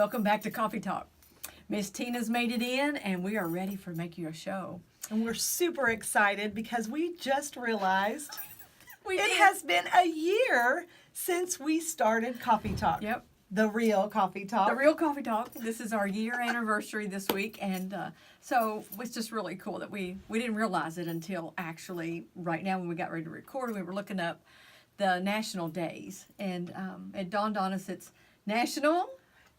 Welcome back to Coffee Talk. Miss Teena's made it in, and we are ready for Make You a Show. And we're super excited because we just realized It has been a year since we started Coffee Talk. Yep. The real Coffee Talk. The real Coffee Talk. This is our year anniversary this week, and so it's just really cool that we didn't realize it until actually right now when we got ready to record. We were looking up the national days, and it dawned on us it's National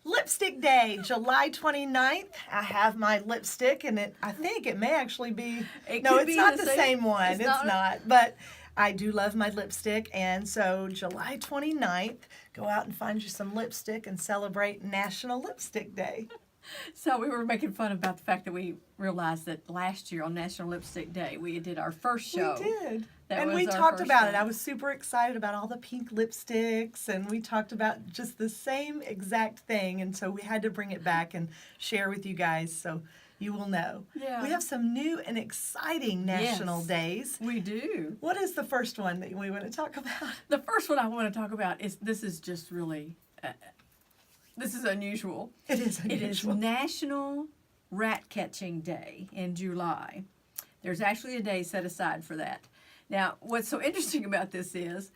Lipstick Day, July 29th. I have my lipstick, and I think it may actually be... No, it's not the same one. It's not. But I do love my lipstick, and so July 29th, go out and find you some lipstick and celebrate National Lipstick Day. So we were making fun about the fact that we realized that last year on National Lipstick Day, we did our first show. We did. And we talked about it. I was super excited about all the pink lipsticks, and we talked about just the same exact thing, and so we had to bring it back and share with you guys so you will know. Yeah. We have some new and exciting national days. We do. What is the first one that we want to talk about? The first one I want to talk about is, this is just really, this is unusual. It is unusual. It is National Rat Catching Day in July. There's actually a day set aside for that. Now, what's so interesting about this is,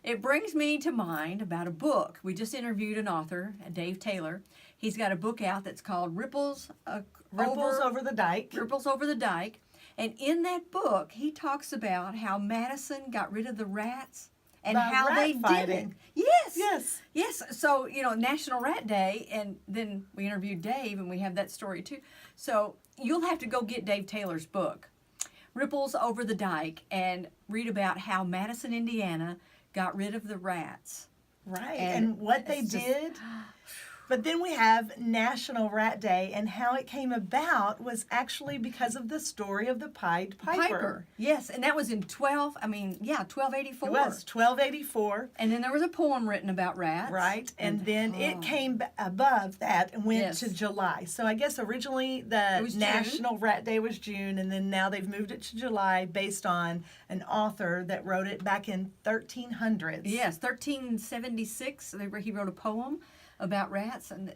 it brings me to mind about a book. We just interviewed an author, Dave Taylor. He's got a book out that's called Ripples Over the Dike. Ripples Over the Dike. And in that book, he talks about how Madison got rid of the rats and By how rat they fighting. did it. Yes. Yes. Yes. So, National Rat Day, and then we interviewed Dave, and we have that story too. So you'll have to go get Dave Taylor's book, Ripples Over the Dike, and read about how Madison, Indiana got rid of the rats. Right, and what they did. But then we have National Rat Day, and how it came about was actually because of the story of the Pied Piper. Yes, and that was in 1284. It was 1284. And then there was a poem written about rats. Right, and then it came above that and went to July. So I guess originally the National Rat Day was June, and then now they've moved it to July based on an author that wrote it back in 1300s. Yes, 1376, he wrote a poem about rats, and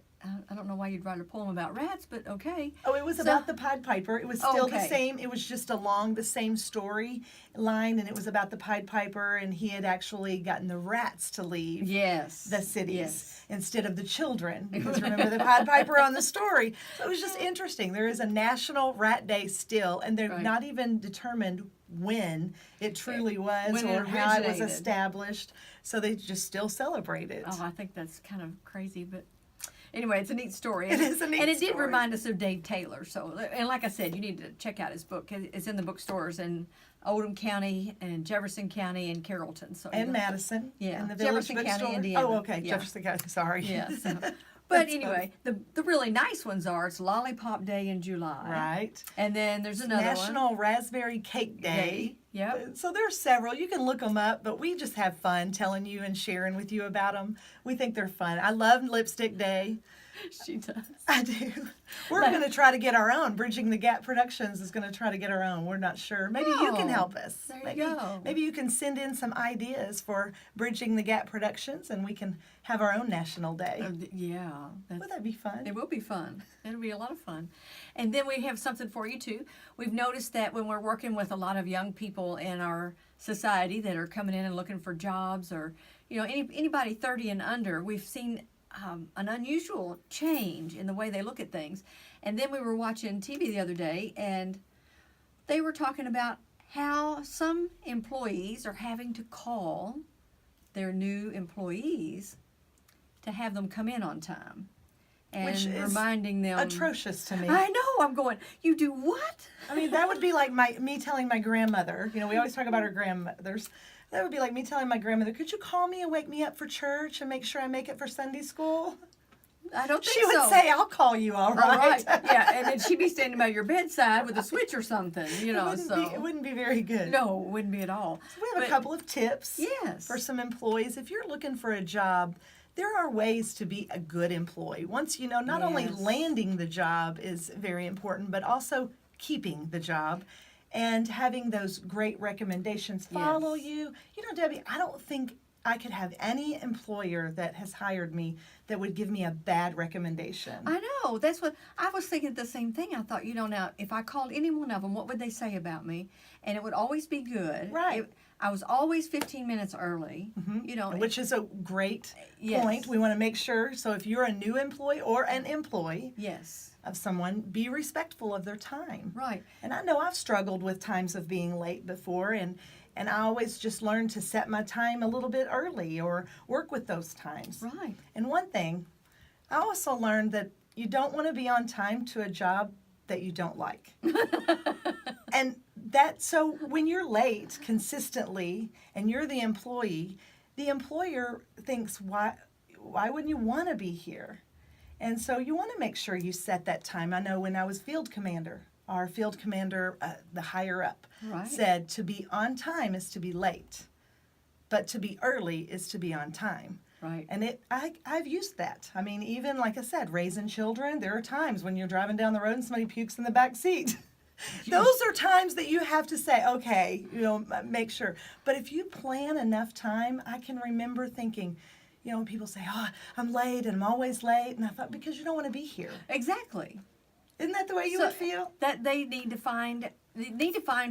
I don't know why you'd write a poem about rats, but okay. Oh, it was about the Pied Piper. It was still the same. It was just along the same story line, and it was about the Pied Piper, and he had actually gotten the rats to leave the cities instead of the children, because remember the Pied Piper on the story. So it was just interesting. There is a National Rat Day still, and they're not even determined when it truly was or how it was established. So they just still celebrate it. Oh, I think that's kind of crazy, but anyway, it's a neat story. It is a neat story. And it did remind us of Dave Taylor. So, and like I said, you need to check out his book. It's in the bookstores in Oldham County and Jefferson County and Carrollton. So and Madison. Yeah. And the Village Jefferson Bookstore. County, Indiana. Oh, okay. Yeah. Jefferson County. Sorry. Yeah. So. But anyway, the really nice ones are, it's Lollipop Day in July. Right. And then there's another National Raspberry Cake Day. Yep. So there's several. You can look them up, but we just have fun telling you and sharing with you about them. We think they're fun. I love Lipstick Day. She does. I do. We're going to try to get our own. Bridging the Gap Productions is going to try to get our own. We're not sure. Maybe you can help us. There you go. Maybe you can send in some ideas for Bridging the Gap Productions, and we can have our own National Day. Yeah. Would that be fun? It will be fun. It'll be a lot of fun. And then we have something for you, too. We've noticed that when we're working with a lot of young people in our society that are coming in and looking for jobs, or, anybody 30 and under, we've seen an unusual change in the way they look at things. And then we were watching TV the other day, and they were talking about how some employees are having to call their new employees to have them come in on time. And which is reminding them. Atrocious to me. I know. I'm going, you do what? I mean, that would be like me telling my grandmother. We always talk about our grandmothers. That would be like me telling my grandmother, could you call me and wake me up for church and make sure I make it for Sunday school? I don't think She would say, I'll call you, all right. Yeah, and then she'd be standing by your bedside with a switch or something, It wouldn't be very good. No, it wouldn't be at all. So we have a couple of tips Yes. for some employees. If you're looking for a job, there are ways to be a good employee. Once not only landing the job is very important, but also keeping the job and having those great recommendations follow you. Debbie, I don't think I could have any employer that has hired me that would give me a bad recommendation. I know. That's what I was thinking. The same thing. I thought, now if I called any one of them, what would they say about me? And it would always be good. Right. I was always 15 minutes early. Which is a great point. We want to make sure. So if you're a new employee or an employee, of someone, be respectful of their time. Right. And I know I've struggled with times of being late before, and I always just learn to set my time a little bit early or work with those times. Right. And one thing, I also learned that you don't want to be on time to a job that you don't like. And so when you're late consistently and you're the employee, the employer thinks, why wouldn't you want to be here? And so you want to make sure you set that time. I know when I was field commander, our field commander, the higher up, said to be on time is to be late, but to be early is to be on time. Right. And I've used that. I mean, even like I said, raising children, there are times when you're driving down the road and somebody pukes in the back seat. Those are times that you have to say, okay, make sure. But if you plan enough time, I can remember thinking, people say, oh, I'm late and I'm always late. And I thought, because you don't want to be here. Exactly. Isn't that the way you would feel? That they need to find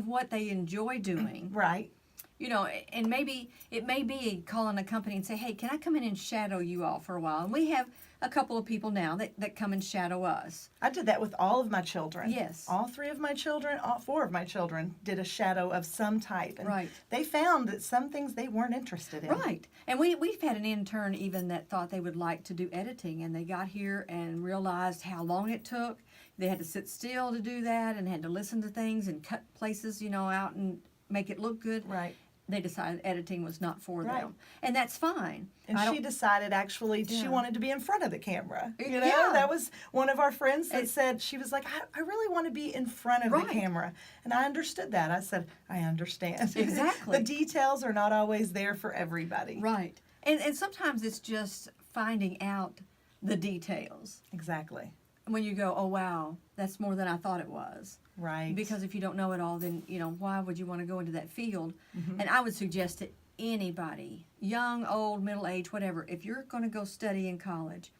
what they enjoy doing. Right. And maybe it may be calling a company and say, hey, can I come in and shadow you all for a while? And we have a couple of people now that come and shadow us. I did that with all of my children. Yes. All 3 of my children, all 4 of my children did a shadow of some type. And they found that some things they weren't interested in. Right. And we've had an intern even that thought they would like to do editing, and they got here and realized how long it took. They had to sit still to do that and had to listen to things and cut places, out and make it look good. Right. They decided editing was not for them. And that's fine. And she decided actually she wanted to be in front of the camera. Yeah. That was one of our friends that said, she was like, I really want to be in front of the camera. And I understood that. I said, I understand. Exactly. The details are not always there for everybody. Right. And sometimes it's just finding out the details. Exactly. When you go, oh, wow, that's more than I thought it was. Right. Because if you don't know it all, then, why would you want to go into that field? Mm-hmm. And I would suggest to anybody, young, old, middle-aged, whatever, if you're going to go study in college,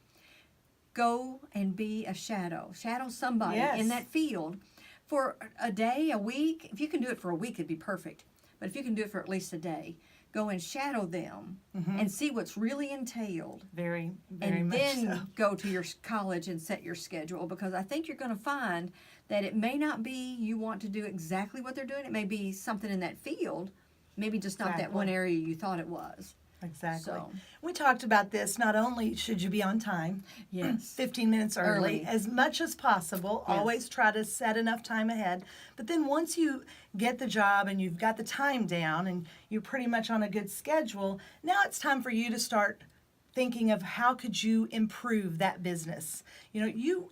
go and be a shadow. Shadow somebody in that field for a day, a week. If you can do it for a week, it'd be perfect. But if you can do it for at least a day, go and shadow them and see what's really entailed. Very, very much so. And then go to your college and set your schedule, because I think you're going to find that it may not be you want to do exactly what they're doing. It may be something in that field, maybe just not that one area you thought it was. Exactly. So, we talked about this. Not only should you be on time, 15 minutes early, as much as possible. Yes. Always try to set enough time ahead. But then once you get the job and you've got the time down and you're pretty much on a good schedule, now it's time for you to start thinking of how could you improve that business.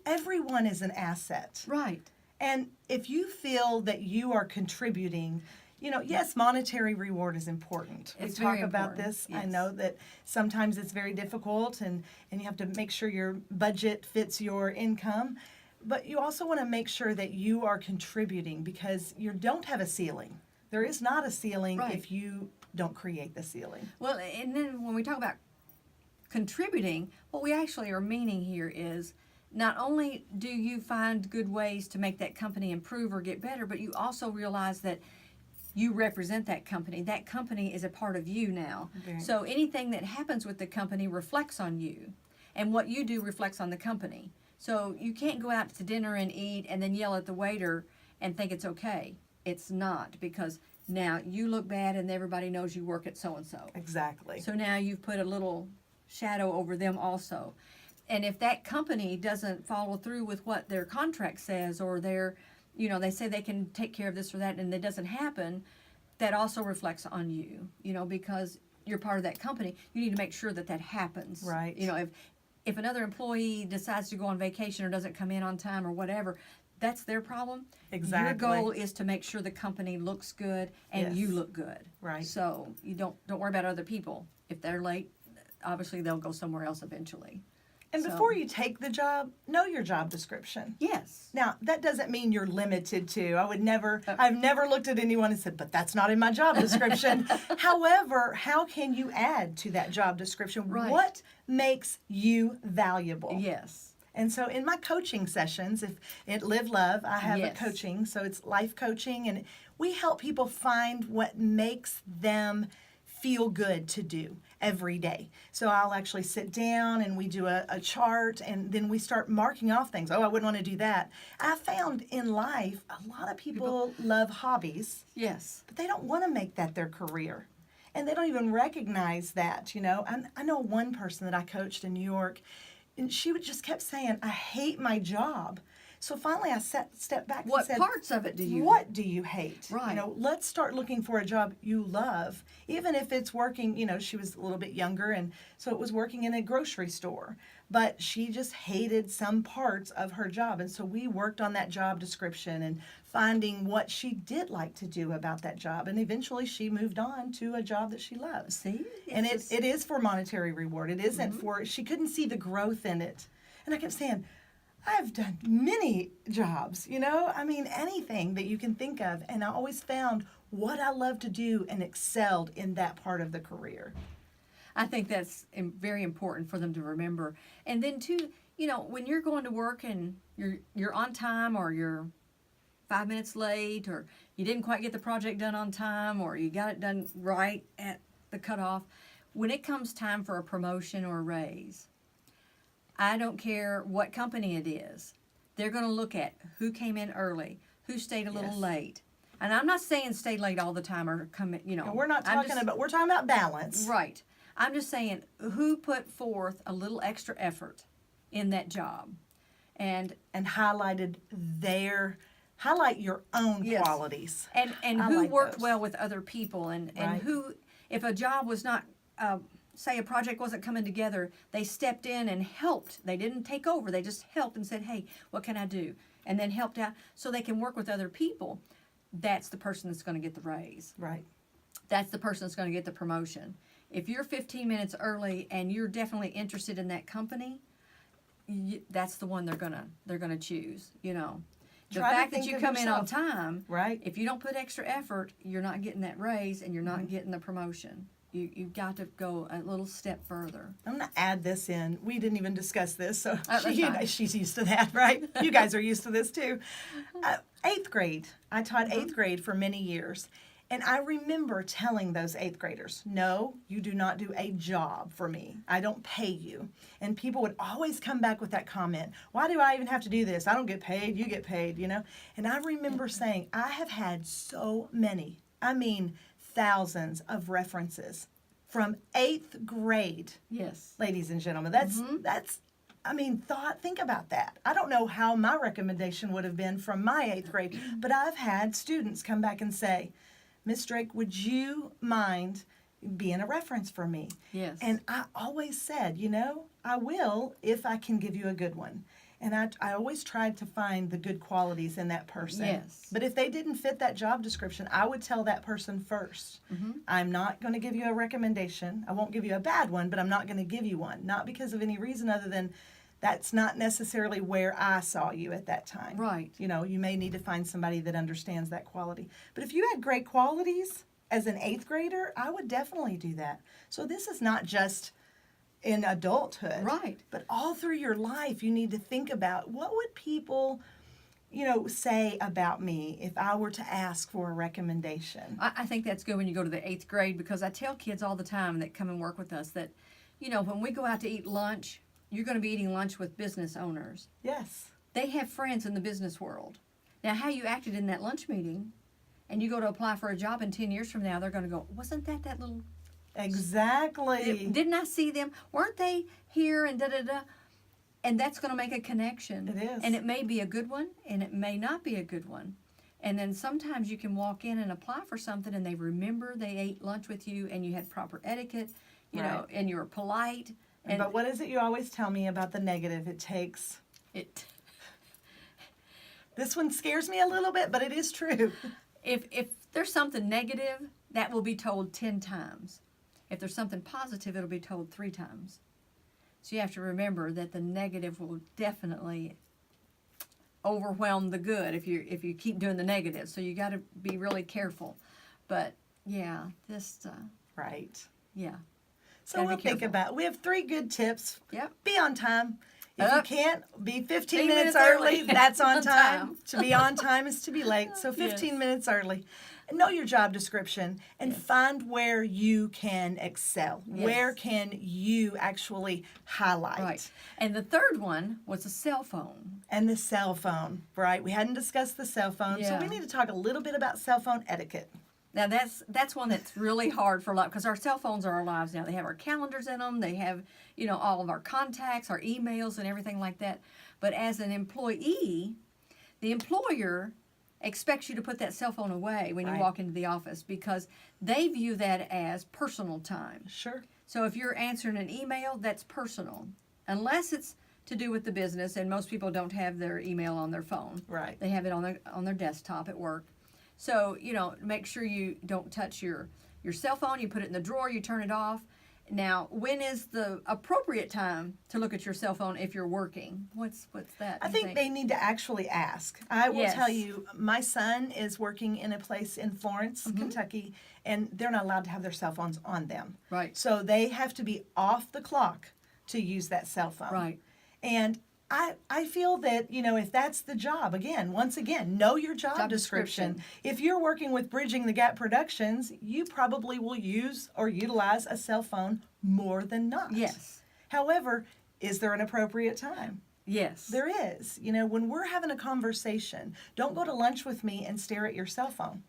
Everyone is an asset. Right. And if you feel that you are contributing, yes, monetary reward is important. It's we talk about this. Yes. I know that sometimes it's very difficult and you have to make sure your budget fits your income. But you also want to make sure that you are contributing, because you don't have a ceiling. There is not a ceiling if you don't create the ceiling. Well, and then when we talk about contributing, what we actually are meaning here is not only do you find good ways to make that company improve or get better, but you also realize that you represent that company. That company is a part of you now. Okay. So anything that happens with the company reflects on you, and what you do reflects on the company. So you can't go out to dinner and eat and then yell at the waiter and think it's okay. It's not, because now you look bad and everybody knows you work at so-and-so. Exactly. So now you've put a little shadow over them also. And if that company doesn't follow through with what their contract says, or they say they can take care of this or that, and it doesn't happen, that also reflects on you, because you're part of that company. You need to make sure that happens. Right. If another employee decides to go on vacation or doesn't come in on time or whatever, that's their problem. Exactly. Your goal is to make sure the company looks good and you look good. Right. So you don't worry about other people. If they're late, obviously they'll go somewhere else eventually. And before you take the job, know your job description. Yes. Now, that doesn't mean you're limited to. I've never looked at anyone and said, but that's not in my job description. However, how can you add to that job description? Right. What makes you valuable? Yes. And so in my coaching sessions, if at LiveLove, I have Yes. a coaching, so it's life coaching, and we help people find what makes them feel good to do every day. So I'll actually sit down and we do a chart, and then we start marking off things. Oh, I wouldn't want to do that. I found in life a lot of people love hobbies. Yes. But they don't want to make that their career. And they don't even recognize that, you know. I know one person that I coached in New York, and she just kept saying, I hate my job. So finally I stepped back and said, what parts of it do you what do you hate? Right. You know, let's start looking for a job you love, even if it's working. You know, she was a little bit younger, and so it was working in a grocery store, but she just hated some parts of her job. And so we worked on that job description and finding what she did like to do about that job, and eventually she moved on to a job that she loves. See? And it is for monetary reward. It isn't for, she couldn't see the growth in it. And I kept saying, I've done many jobs, you know, I mean, anything that you can think of. And I always found what I love to do and excelled in that part of the career. I think that's very important for them to remember. And then too, you know, when you're going to work and you're on time, or you're 5 minutes late, or you didn't quite get the project done on time, or you got it done right at the cutoff, when it comes time for a promotion or a raise, I don't care what company it is. They're going to look at who came in early, who stayed a little late. And I'm not saying stay late all the time or come in, you know. And we're talking about balance. Right. I'm just saying who put forth a little extra effort in that job. And highlight your own qualities. And who worked well with other people, and who, if a job was not, say a project wasn't coming together, they stepped in and helped. They didn't take over. They just helped and said, hey, what can I do? And then helped out so they can work with other people. That's the person that's going to get the raise. Right. That's the person that's going to get the promotion. If you're 15 minutes early and you're definitely interested in that company, that's the one they're gonna choose, you know. The fact that you come in on time, right? If you don't put extra effort, you're not getting that raise and you're not getting the promotion. You've got to go a little step further. I'm going to add this in. We didn't even discuss this, so she's used to that, right? You guys are used to this too. 8th grade. I taught 8th grade for many years. And I remember telling those 8th graders, no, you do not do a job for me. I don't pay you. And people would always come back with that comment, why do I even have to do this? I don't get paid, you get paid, you know? And I remember saying, I have had so many, I mean, thousands of references from 8th grade. Yes. Ladies and gentlemen, that's I mean, think about that. I don't know how my recommendation would have been from my 8th grade, but I've had students come back and say, Miss Drake, would you mind being a reference for me? Yes. And I always said, you know, I will if I can give you a good one. And I always tried to find the good qualities in that person. Yes. But if they didn't fit that job description, I would tell that person first, I'm not going to give you a recommendation. I won't give you a bad one, but I'm not going to give you one. Not because of any reason other than that's not necessarily where I saw you at that time. Right. You know, you may need to find somebody that understands that quality. But if you had great qualities as an 8th grader, I would definitely do that. So this is not just in adulthood. Right. But all through your life, you need to think about what would people, you know, say about me if I were to ask for a recommendation. I think that's good when you go to the 8th grade, because I tell kids all the time that come and work with us that, you know, when we go out to eat lunch, you're going to be eating lunch with business owners. Yes. They have friends in the business world. Now, how you acted in that lunch meeting, and you go to apply for a job, and 10 years from now, they're going to go, wasn't that little... Exactly. Didn't I see them? Weren't they here and da-da-da? And that's going to make a connection. It is. And it may be a good one, and it may not be a good one. And then sometimes you can walk in and apply for something, and they remember they ate lunch with you, and you had proper etiquette, you know, and you were polite. But what is it you always tell me about the negative? It takes... This one scares me a little bit, but it is true. If there's something negative, that will be told 10 times. If there's something positive, it'll be told 3 times. So you have to remember that the negative will definitely overwhelm the good if you keep doing the negative. So you got to be really careful. But yeah, just right. Yeah. So we'll think about. We have 3 good tips. Yep. Be on time. If you can't, be 15 minutes early. That's on time. To be on time is to be late. So 15 minutes early. Know your job description and find where you can excel. Yes. Where can you actually highlight? Right. And the third one was a cell phone. And the cell phone, right? We hadn't discussed the cell phone, so we need to talk a little bit about cell phone etiquette. Now that's one that's really hard for a lot, because our cell phones are our lives now. They have our calendars in them. They have, all of our contacts, our emails, and everything like that. But as an employee, the employer expects you to put that cell phone away when you walk into the office, because they view that as personal time. Sure. So if you're answering an email, that's personal, unless it's to do with the business, and most people don't have their email on their phone. Right. They have it on their desktop at work. So, make sure you don't touch your cell phone. You put it in the drawer, you turn it off. Now, when is the appropriate time to look at your cell phone if you're working? What's that? I think they need to actually ask. I will tell you, my son is working in a place in Florence, Kentucky, and they're not allowed to have their cell phones on them. Right. So they have to be off the clock to use that cell phone. Right. And I feel that, if that's the job, once again, know your job description. If you're working with Bridging the Gap Productions, you probably will use or utilize a cell phone more than not. Yes. However, is there an appropriate time? Yes. There is. When we're having a conversation, don't go to lunch with me and stare at your cell phone.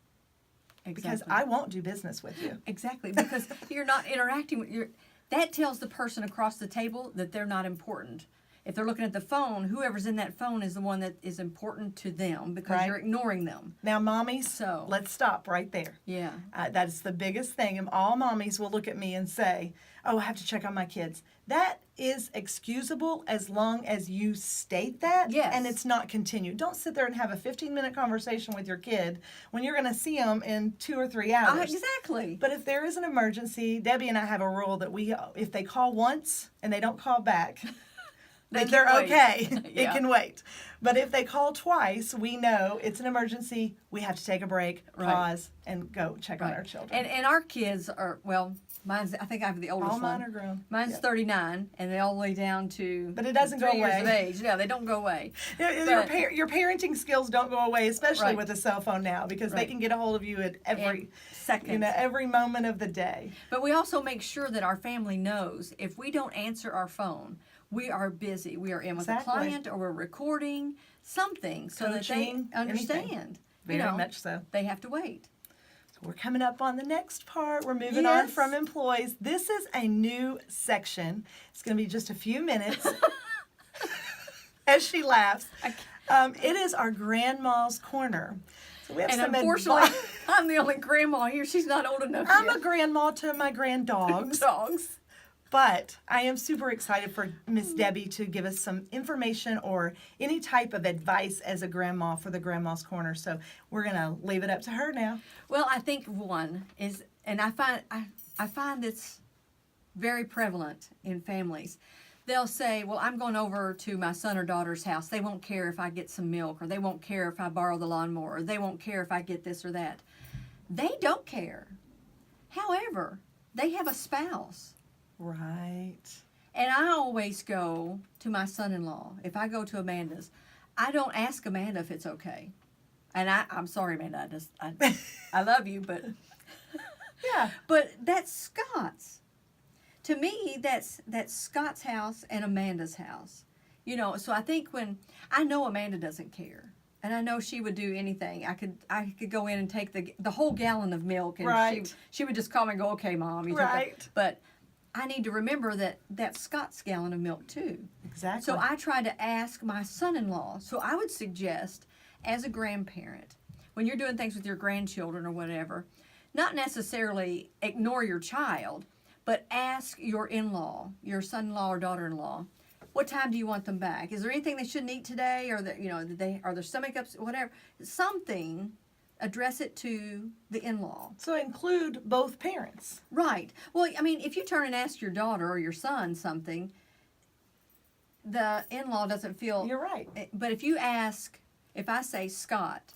Exactly. Because I won't do business with you. Exactly. Because you're not interacting with that tells the person across the table that they're not important. If they're looking at the phone, whoever's in that phone is the one that is important to them, because you're ignoring them. Now, mommies, let's stop right there. Yeah. That's the biggest thing. And all mommies will look at me and say, I have to check on my kids. That is excusable as long as you state that and it's not continued. Don't sit there and have a 15-minute conversation with your kid when you're going to see them in 2 or 3 hours. Exactly. But if there is an emergency, Debbie and I have a rule that if they call once and they don't call back, they're okay. It can wait. But if they call twice, we know it's an emergency. We have to take a break, pause, and go check on our children. And our kids are, I think I have the oldest one. All mine are grown. Mine's 39, and they're all the way down to But it doesn't go 3 years away. of age. Yeah, they don't go away. Your parenting skills don't go away, especially with a cell phone now, because they can get a hold of you at every second, every moment of the day. But we also make sure that our family knows if we don't answer our phone, we are busy. We are in with a client, or we're recording something, so that they understand. Anything. Very much so. They have to wait. So we're coming up on the next part. We're moving on from employees. This is a new section. It's going to be just a few minutes. As she laughs. It is our Grandma's Corner. So we have and some unfortunately, I'm the only grandma here. She's not old enough I'm yet. a grandma to my granddogs. But I am super excited for Miss Debbie to give us some information or any type of advice as a grandma for the Grandma's Corner. So we're going to leave it up to her now. Well, I think one is, and I find it's very prevalent in families. They'll say, well, I'm going over to my son or daughter's house. They won't care if I get some milk, or they won't care if I borrow the lawnmower, or they won't care if I get this or that. They don't care. However, they have a spouse. Right. And I always go to my son-in-law. If I go to Amanda's, I don't ask Amanda if it's okay. And I'm sorry, Amanda. I love you, but But that's Scott's. To me, that's Scott's house and Amanda's house. So I think I know Amanda doesn't care. And I know she would do anything. I could go in and take the whole gallon of milk, and she would just call me and go, okay, Mom. You took it. But I need to remember that that's Scott's gallon of milk too. Exactly. So I try to ask my son-in-law. So I would suggest, as a grandparent, when you're doing things with your grandchildren or whatever, not necessarily ignore your child, but ask your in-law, your son-in-law or daughter-in-law, what time do you want them back? Is there anything they shouldn't eat today, or that are their stomach ups, whatever? Something. Address it to the in-law. So include both parents. Right. Well, I mean, if you turn and ask your daughter or your son something, the in-law doesn't feel... You're right. But if I say, Scott,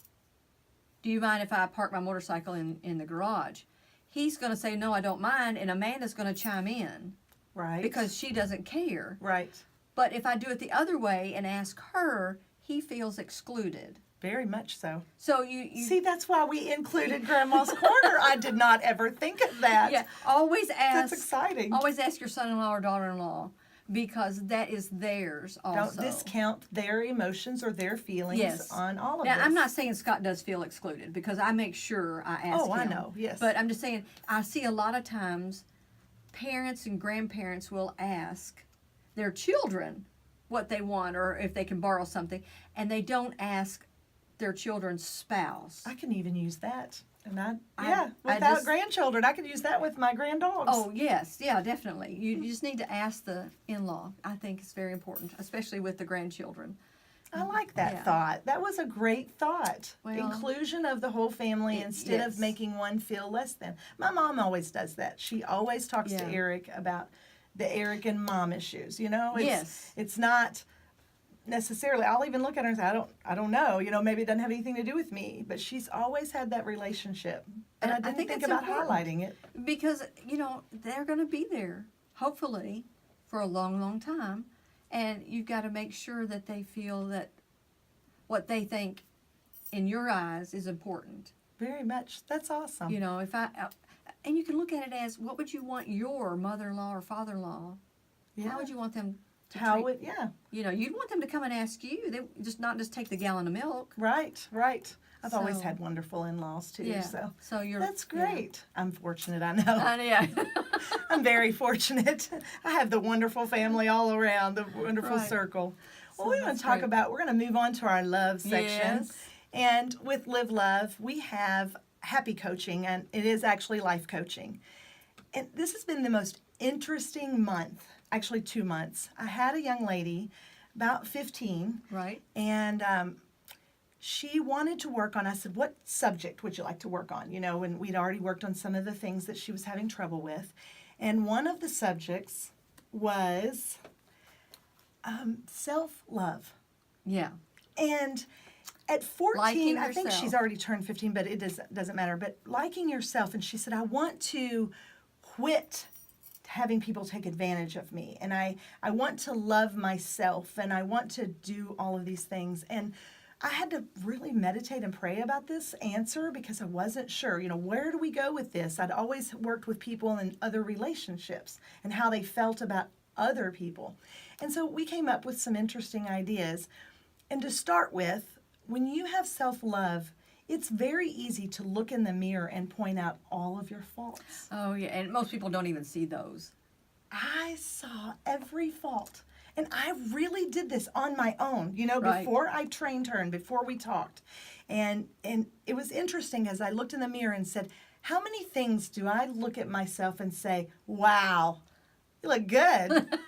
do you mind if I park my motorcycle in the garage? He's going to say, no, I don't mind, and Amanda's going to chime in. Right. Because she doesn't care. Right. But if I do it the other way and ask her, he feels excluded. Very much so. So you see, that's why we included Grandma's Corner. I did not ever think of that. Yeah, always ask. That's exciting. Always ask your son-in-law or daughter-in-law, because that is theirs also. Don't discount their emotions or their feelings on all of this. Now, I'm not saying Scott does feel excluded, because I make sure I ask him. Oh, I know, yes. But I'm just saying, I see a lot of times parents and grandparents will ask their children what they want or if they can borrow something, and they don't ask their children's spouse. I can even use that. And without grandchildren, I could use that with my granddogs. Oh, yes. Yeah, definitely. You just need to ask the in-law. I think it's very important, especially with the grandchildren. I like that thought. That was a great thought. Well, inclusion of the whole family instead of making one feel less than. My mom always does that. She always talks to Eric about the Eric and mom issues. You know, it's not necessarily. I'll even look at her and say, I don't know. You know, maybe it doesn't have anything to do with me. But she's always had that relationship, and I didn't think about highlighting it because they're going to be there hopefully for a long, long time. And you've got to make sure that they feel that what they think in your eyes is important. Very much. That's awesome. And you can look at it as, what would you want your mother-in-law or father-in-law? Yeah. How would you want them to treat? You'd want them to come and ask you. They not just take the gallon of milk. Right. I've always had wonderful in-laws too. Yeah. So that's great. Yeah. I'm fortunate, I know. Yeah. I'm very fortunate. I have the wonderful family all around, the wonderful circle. Well, we're going to move on to our love section. Yes. And with LiveLove, we have happy coaching, and it is actually life coaching. And this has been the most interesting month, actually 2 months. I had a young lady, about 15. Right. And she wanted to work on, I said, what subject would you like to work on? And we'd already worked on some of the things that she was having trouble with. And one of the subjects was self-love. Yeah. And at 14, I think she's already turned 15, but it doesn't matter. But liking yourself, and she said, I want to quit having people take advantage of me. And I want to love myself, and I want to do all of these things. And I had to really meditate and pray about this answer because I wasn't sure, where do we go with this? I'd always worked with people in other relationships and how they felt about other people. And so we came up with some interesting ideas. And to start with, when you have self-love, it's very easy to look in the mirror and point out all of your faults. Oh, yeah, and most people don't even see those. I saw every fault. And I really did this on my own, before I trained her and before we talked. And it was interesting as I looked in the mirror and said, how many things do I look at myself and say, wow, you look good?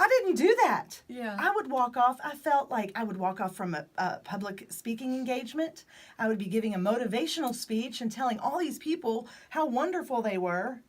I didn't do that. Yeah. I would walk off. I felt like I would walk off from a public speaking engagement. I would be giving a motivational speech and telling all these people how wonderful they were.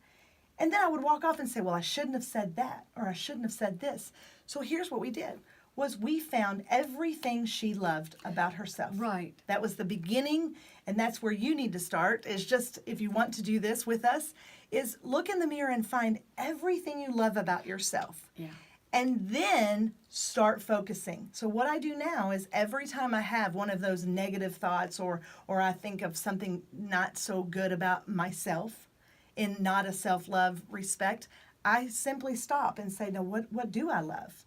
And then I would walk off and say, well, I shouldn't have said that, or I shouldn't have said this. So here's what we did, was we found everything she loved about herself. Right. That was the beginning, and that's where you need to start, is just, if you want to do this with us, is look in the mirror and find everything you love about yourself. Yeah. And then start focusing. So what I do now is every time I have one of those negative thoughts or I think of something not so good about myself, in not a self-love respect, I simply stop and say, no, what do I love?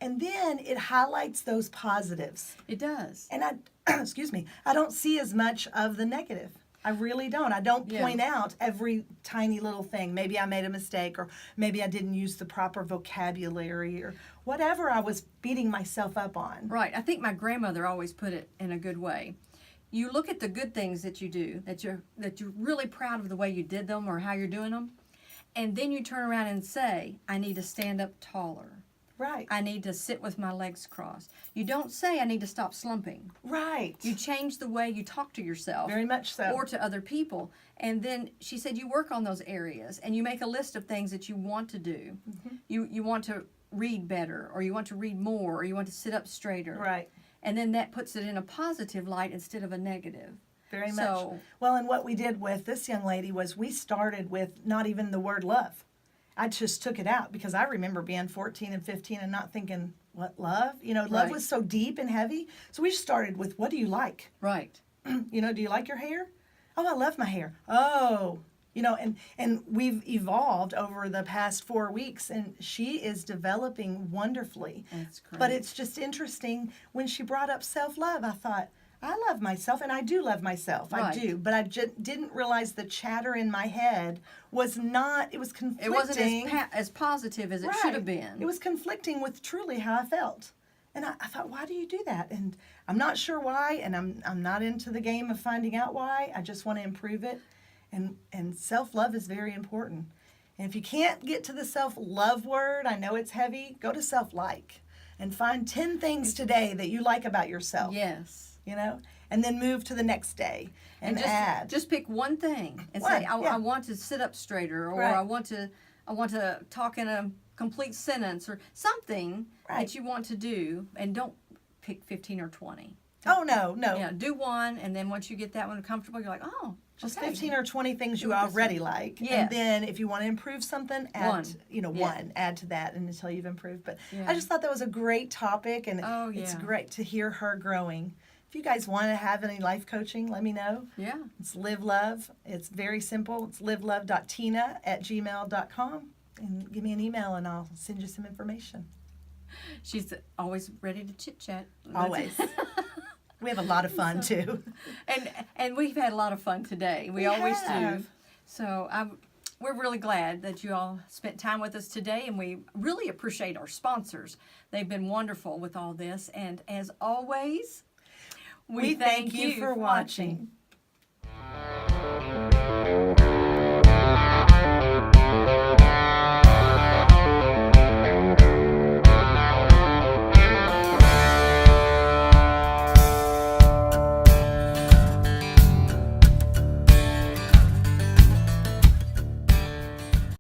And then it highlights those positives. It does. And I don't see as much of the negative. I really don't. I don't point out every tiny little thing. Maybe I made a mistake, or maybe I didn't use the proper vocabulary, or whatever I was beating myself up on. Right. I think my grandmother always put it in a good way. You look at the good things that you do, that you're really proud of the way you did them or how you're doing them, and then you turn around and say, I need to stand up taller. Right. I need to sit with my legs crossed. You don't say, I need to stop slumping. Right. You change the way you talk to yourself. Very much so. Or to other people. And then she said you work on those areas and you make a list of things that you want to do. Mm-hmm. You want to read better, or you want to read more, or you want to sit up straighter. Right. And then that puts it in a positive light instead of a negative. Very much. Well, and what we did with this young lady was we started with not even the word love. I just took it out because I remember being 14 and 15 and not thinking, what, love? You know, love was so deep and heavy. So we started with, what do you like? Right. You know, do you like your hair? Oh, I love my hair. Oh, you know, and we've evolved over the past 4 weeks, and she is developing wonderfully. That's great. But it's just interesting, when she brought up self-love, I thought, I love myself, and I do love myself. Right. I do. But I didn't realize the chatter in my head was not, it was conflicting. It wasn't as positive as it should have been. It was conflicting with truly how I felt. And I thought, why do you do that? And I'm not sure why, and I'm not into the game of finding out why. I just want to improve it. And self-love is very important. And if you can't get to the self-love word, I know it's heavy, go to self-like. And find 10 things today that you like about yourself. Yes. You know, and then move to the next day and add. Just pick one thing and say, I want to sit up straighter, or I want to talk in a complete sentence, or something that you want to do, and don't pick 15 or 20. Oh, no. Yeah, do one, and then once you get that one comfortable, you're like, oh, just 15 or 20 things you already like. Yes. And then if you want to improve something, add one, add to that until you've improved. But I just thought that was a great topic, and it's great to hear her growing. If you guys want to have any life coaching, let me know. Yeah. It's LiveLove. It's very simple. It's livelove.teena@gmail.com. And give me an email, and I'll send you some information. She's always ready to chit-chat. Always. We have a lot of fun, too. And we've had a lot of fun today. We always do. So we're really glad that you all spent time with us today, and we really appreciate our sponsors. They've been wonderful with all this. And as always, we thank you for watching.